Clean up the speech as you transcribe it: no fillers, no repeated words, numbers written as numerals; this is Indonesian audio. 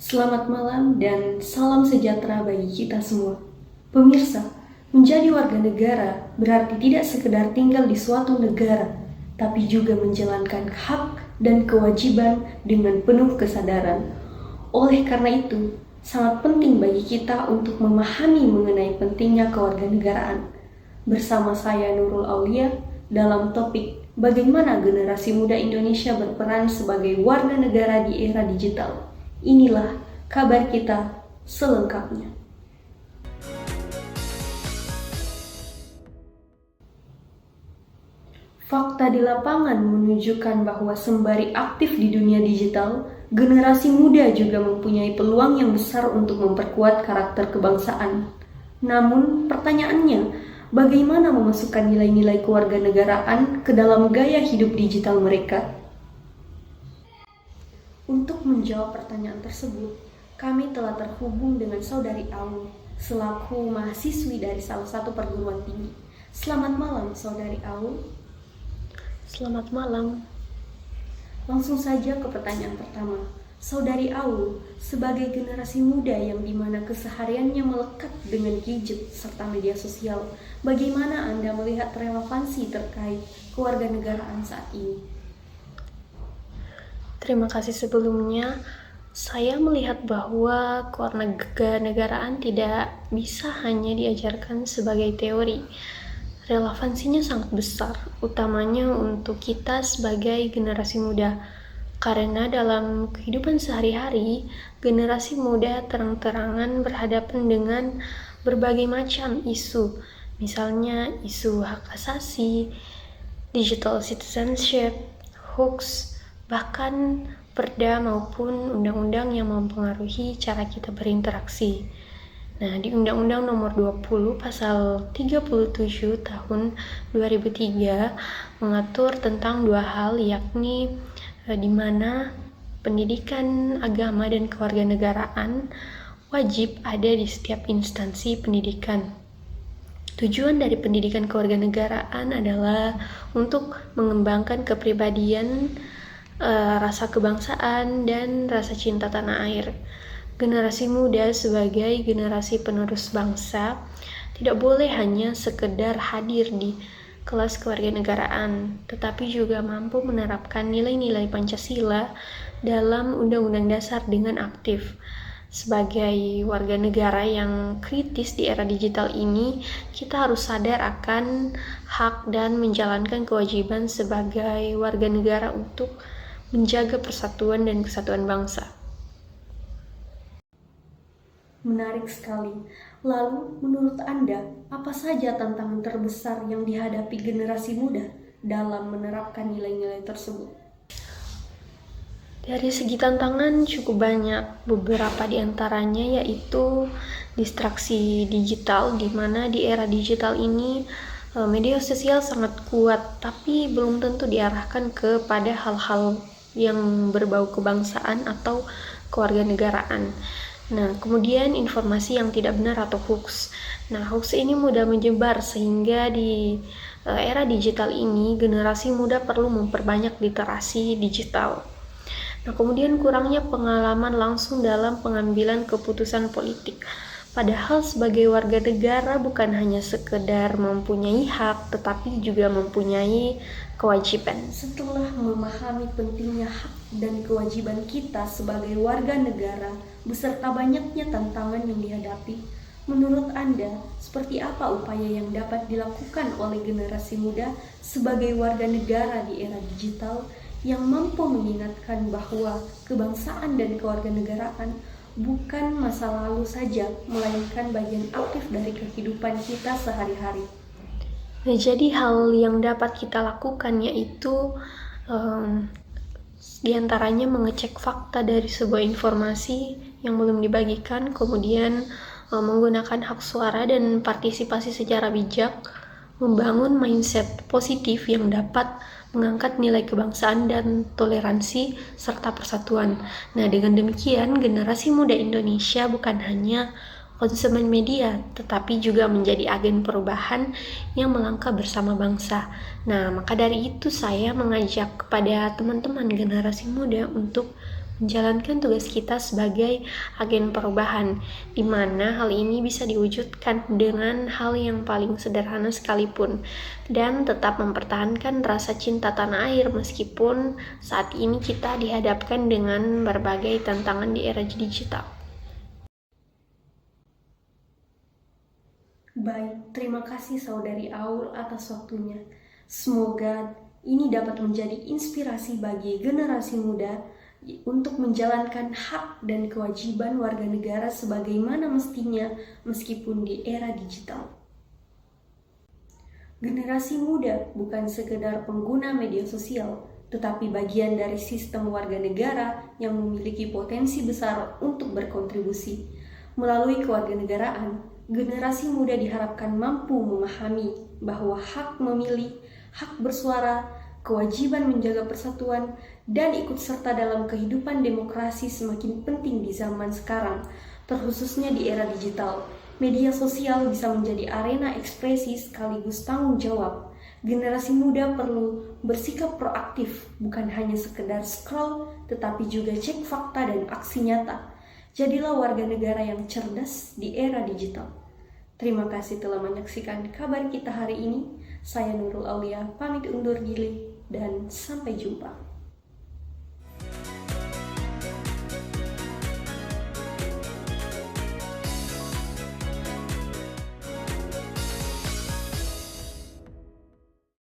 Selamat malam dan salam sejahtera bagi kita semua. Pemirsa, menjadi warga negara berarti tidak sekedar tinggal di suatu negara, tapi juga menjalankan hak dan kewajiban dengan penuh kesadaran. Oleh karena itu, sangat penting bagi kita untuk memahami mengenai pentingnya kewarganegaraan. Bersama saya Nurul Aulia dalam topik bagaimana generasi muda Indonesia berperan sebagai warga negara di era digital. Inilah kabar kita selengkapnya. Fakta di lapangan menunjukkan bahwa sembari aktif di dunia digital, generasi muda juga mempunyai peluang yang besar untuk memperkuat karakter kebangsaan. Namun, pertanyaannya, bagaimana memasukkan nilai-nilai kewarganegaraan ke dalam gaya hidup digital mereka? Untuk menjawab pertanyaan tersebut, kami telah terhubung dengan Saudari Aul, selaku mahasiswi dari salah satu perguruan tinggi. Selamat malam, Saudari Aul. Selamat malam. Langsung saja ke pertanyaan pertama. Saudari Aul, sebagai generasi muda yang dimana kesehariannya melekat dengan gadget serta media sosial, bagaimana Anda melihat relevansi terkait kewarganegaraan saat ini? Terima kasih sebelumnya. Saya melihat bahwa kewarganegaraan tidak bisa hanya diajarkan sebagai teori. Relevansinya sangat besar, utamanya untuk kita sebagai generasi muda. Karena dalam kehidupan sehari-hari, generasi muda terang-terangan berhadapan dengan berbagai macam isu. Misalnya isu hak asasi, digital citizenship, hoax, bahkan perda maupun undang-undang yang mempengaruhi cara kita berinteraksi. Nah, di Undang-Undang Nomor 20 Pasal 37 Tahun 2003 mengatur tentang dua hal, yakni di mana pendidikan agama dan kewarganegaraan wajib ada di setiap instansi pendidikan. Tujuan dari pendidikan kewarganegaraan adalah untuk mengembangkan kepribadian, rasa kebangsaan, dan rasa cinta tanah air. Generasi muda sebagai generasi penerus bangsa tidak boleh hanya sekedar hadir di kelas kewarganegaraan, tetapi juga mampu menerapkan nilai-nilai Pancasila dalam Undang-Undang Dasar dengan aktif. Sebagai warga negara yang kritis di era digital ini, kita harus sadar akan hak dan menjalankan kewajiban sebagai warga negara untuk menjaga persatuan dan kesatuan bangsa. Menarik sekali. Lalu, menurut Anda, apa saja tantangan terbesar yang dihadapi generasi muda dalam menerapkan nilai-nilai tersebut? Dari segi tantangan cukup banyak, beberapa di antaranya yaitu distraksi digital, di mana di era digital ini media sosial sangat kuat, tapi belum tentu diarahkan kepada hal-hal yang berbau kebangsaan atau kewarganegaraan. Nah, kemudian informasi yang tidak benar atau hoax. Nah, hoax ini mudah menyebar sehingga di era digital ini generasi muda perlu memperbanyak literasi digital. Nah, kemudian kurangnya pengalaman langsung dalam pengambilan keputusan politik. Padahal sebagai warga negara bukan hanya sekedar mempunyai hak, tetapi juga mempunyai kewajiban. Setelah memahami pentingnya hak dan kewajiban kita sebagai warga negara, beserta banyaknya tantangan yang dihadapi, menurut Anda, seperti apa upaya yang dapat dilakukan oleh generasi muda sebagai warga negara di era digital yang mampu mengingatkan bahwa kebangsaan dan kewarganegaraan bukan masa lalu saja, melainkan bagian aktif dari kehidupan kita sehari-hari? Nah, jadi hal yang dapat kita lakukan yaitu diantaranya mengecek fakta dari sebuah informasi yang belum dibagikan, kemudian menggunakan hak suara dan partisipasi secara bijak, membangun mindset positif yang dapat mengangkat nilai kebangsaan dan toleransi serta persatuan. Nah, dengan demikian generasi muda Indonesia bukan hanya konsumen media, tetapi juga menjadi agen perubahan yang melangkah bersama bangsa. Nah, maka dari itu saya mengajak kepada teman-teman generasi muda untuk menjalankan tugas kita sebagai agen perubahan, di mana hal ini bisa diwujudkan dengan hal yang paling sederhana sekalipun, dan tetap mempertahankan rasa cinta tanah air meskipun saat ini kita dihadapkan dengan berbagai tantangan di era digital. Baik, terima kasih Saudari Aul atas waktunya. Semoga ini dapat menjadi inspirasi bagi generasi muda untuk menjalankan hak dan kewajiban warga negara sebagaimana mestinya meskipun di era digital. Generasi muda bukan sekedar pengguna media sosial, tetapi bagian dari sistem warga negara yang memiliki potensi besar untuk berkontribusi. Melalui kewarganegaraan, generasi muda diharapkan mampu memahami bahwa hak memilih, hak bersuara, kewajiban menjaga persatuan, dan ikut serta dalam kehidupan demokrasi semakin penting di zaman sekarang, terkhususnya di era digital. Media sosial bisa menjadi arena ekspresi sekaligus tanggung jawab. Generasi muda perlu bersikap proaktif, bukan hanya sekedar scroll, tetapi juga cek fakta dan aksi nyata. Jadilah warga negara yang cerdas di era digital. Terima kasih telah menyaksikan kabar kita hari ini. Saya Nurul Aulia, pamit undur diri dan sampai jumpa.